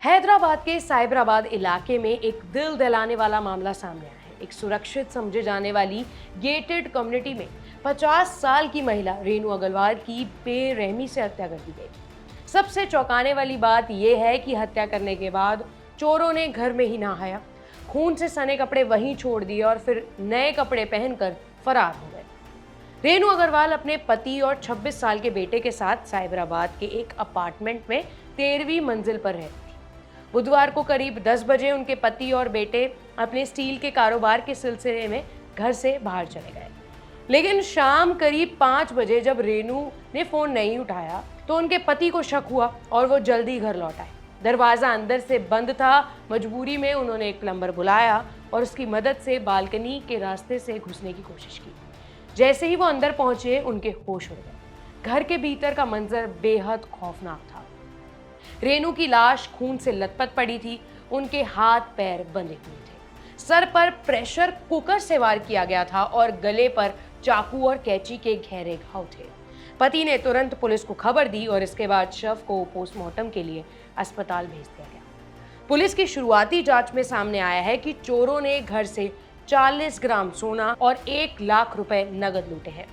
हैदराबाद के साइबराबाद इलाके में एक दिल दहलाने वाला मामला सामने आया है। एक सुरक्षित समझे जाने वाली गेटेड कम्युनिटी में 50 साल की महिला रेनू अग्रवाल की बेरहमी से हत्या कर दी गई। सबसे चौंकाने वाली बात यह है कि हत्या करने के बाद चोरों ने घर में ही नहाया, खून से सने कपड़े वहीं छोड़ दिए और फिर नए कपड़े पहनकर फरार हो गए। रेनू अग्रवाल अपने पति और 26 साल के बेटे के साथ साइबराबाद के एक अपार्टमेंट में 13वीं मंजिल पर रहती थी। बुधवार को करीब 10 बजे उनके पति और बेटे अपने स्टील के कारोबार के सिलसिले में घर से बाहर चले गए, लेकिन शाम करीब 5 बजे जब रेनू ने फोन नहीं उठाया तो उनके पति को शक हुआ और वो जल्दी घर लौट आए। दरवाजा अंदर से बंद था। मजबूरी में उन्होंने एक प्लम्बर बुलाया और उसकी मदद से बालकनी के रास्ते से घुसने की कोशिश की। जैसे ही वो अंदर पहुंचे उनके होश उड़ गए। घर के भीतर का मंजर बेहद खौफनाक था। रेनू की लाश खून से लथपथ पड़ी थी, उनके हाथ पैर बंधे हुए थे, सर पर प्रेशर कुकर से वार किया गया था और गले पर चाकू और कैंची के गहरे घाव थे। पति ने तुरंत पुलिस को खबर दी और इसके बाद शव को पोस्टमार्टम के लिए अस्पताल भेज दिया गया। पुलिस की शुरुआती जांच में सामने आया है कि चोरों ने घर से 40 ग्राम सोना और 1 लाख रुपए नगद लूटे हैं।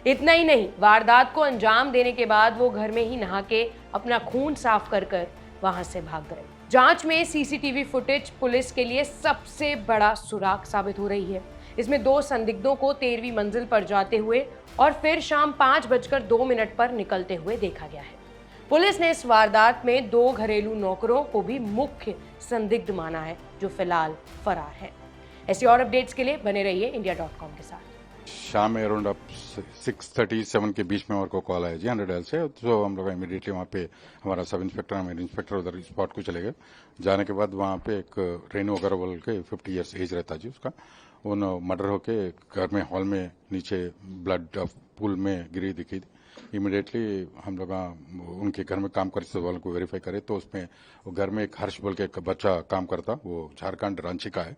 इतना ही नहीं, वारदात को अंजाम देने के बाद वो घर में ही नहा के अपना खून साफ कर वहां से भाग गए। जांच में सीसीटीवी फुटेज पुलिस के लिए सबसे बड़ा सुराग साबित हो रही है। इसमें 2 संदिग्धों को 13वीं मंजिल पर जाते हुए और फिर शाम 5:02 पर निकलते हुए देखा गया है। पुलिस ने इस वारदात में 2 घरेलू नौकरों को भी मुख्य संदिग्ध माना है, जो फिलहाल फरार है। ऐसी और अपडेट्स के लिए बने रहिए इंडिया.com के साथ। शाम में अराउंड 6:37 के बीच में हमारे को कॉल आया जी 100 से। तो हम लोग इमीडिएटली वहाँ पे हमारा सब इंस्पेक्टर, हमारे इंस्पेक्टर उधर स्पॉट को चले गए। जाने के बाद वहाँ पे एक रेनू अग्रवाल के 50 ईयर्स एज रहता जी उसका, उन मर्डर होके घर में हॉल में नीचे ब्लड पूल में गिरी दिखी थी। इमीडिएटली हम लोग उनके घर में काम करते वालों को वेरीफाई करे तो उसमें वो घर में एक हर्ष बोल के एक बच्चा काम करता, वो झारखंड रांची का है।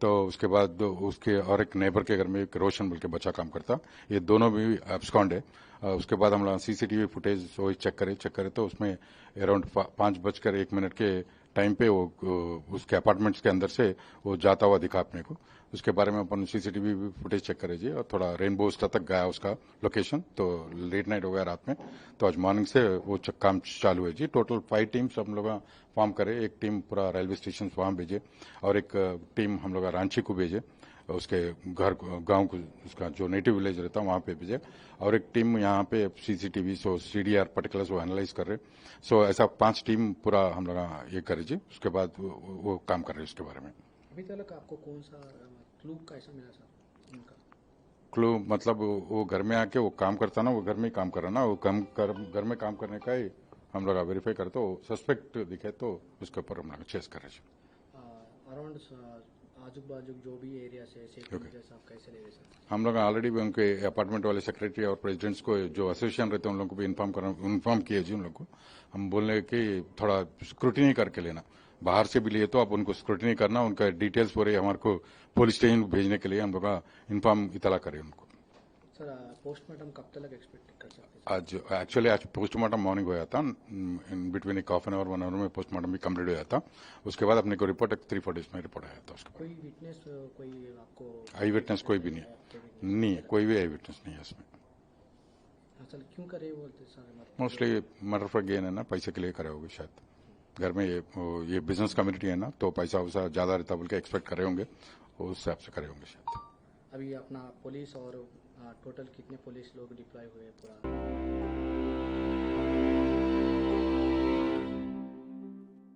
तो उसके बाद उसके और एक नेबर के घर में एक रोशन बोल के बच्चा काम करता, ये दोनों भी एब्सकॉन्ड है। उसके बाद हम लोग सीसीटीवी फुटेज वही चेक करे तो उसमें अराउंड 5:01 के टाइम पे वो उसके अपार्टमेंट्स के अंदर से वो जाता हुआ दिखा अपने को। उसके बारे में अपन सीसीटीवी फुटेज चेक करे जी, और थोड़ा रेनबो स्टार तक गया उसका लोकेशन, तो लेट नाइट हो गया रात में। तो आज मॉर्निंग से वो काम चालू है जी। टोटल 5 टीम्स हम लोग फॉर्म करे। एक टीम पूरा रेलवे स्टेशन वहां भेजे और एक टीम हम लोग रांची को भेजे, उसके घर गांव को, उसका जो नेटिव विलेज रहता है वहां पे भेजे, और एक टीम यहाँ पे सीसीटीवी सो सीडीआर पर्टिकुलर्स वो एनालाइज कर रहे। सो ऐसा 5 टीम पूरा हम लोग ये करे जी। उसके बाद वो काम कर रहे उसके बारे में। अभी तक आपको कौन सा क्लू कैसा मिला सर उनका? क्लू मतलब वो घर में आके वो काम करता ना, वो घर में ही काम कर रहा ना, वो घर में काम करने का ही हम लोग वेरीफाई करते। वो सस्पेक्ट दिखे तो उसके ऊपर हम लोग चेस कर रहे हैं। अराउंड आजू बाजू जो भी एरिया से जैसा आप कैसे ले रहे सर? हम लोग ऑलरेडी भी उनके अपार्टमेंट वाले सेक्रेटरी और प्रेसिडेंट्स को, जो एसोसिएशन रहते हैं उन लोगों को भी इन्फॉर्म किए जी। उन लोग को हम बोलने कि थोड़ा स्क्रूटिनी करके लेना, बाहर से भी लिए तो आप उनको स्क्रूटिनी करना, उनका डिटेल्स पूरे हमारे को पुलिस स्टेशन भेजने के लिए हम लोग इन्फॉर्म इतला करें उनको। सर पोस्टमार्टम कब तक एक्सपेक्ट कर सकते हैं? आज पोस्टमार्टम मॉर्निंग हो जाता, इन बिटवीन एक हाफ एन आवर 1 आवर में पोस्टमार्टम भी कंप्लीट हो जाता। उसके बाद अपने को रिपोर्ट 3-4 डेज में रिपोर्ट आया था। उसके कोई विटनेस, कोई आपको आई विटनेस कोई भी नहीं है, कोई भी आई विटनेस नहीं है इसमें। सर क्यों करे बोलते sir? Mostly murder for gain है ना, पैसे के लिए करे होंगे शायद। घर में ये बिजनेस कम्युनिटी है ना, तो पैसा वैसा ज्यादा रहता बोल के एक्सपेक्ट करे होंगे, उस हिसाब से करे होंगे शायद। अभी अपना पुलिस और टोटल कितने पुलिस लोग डिप्लॉय हुए पूरा?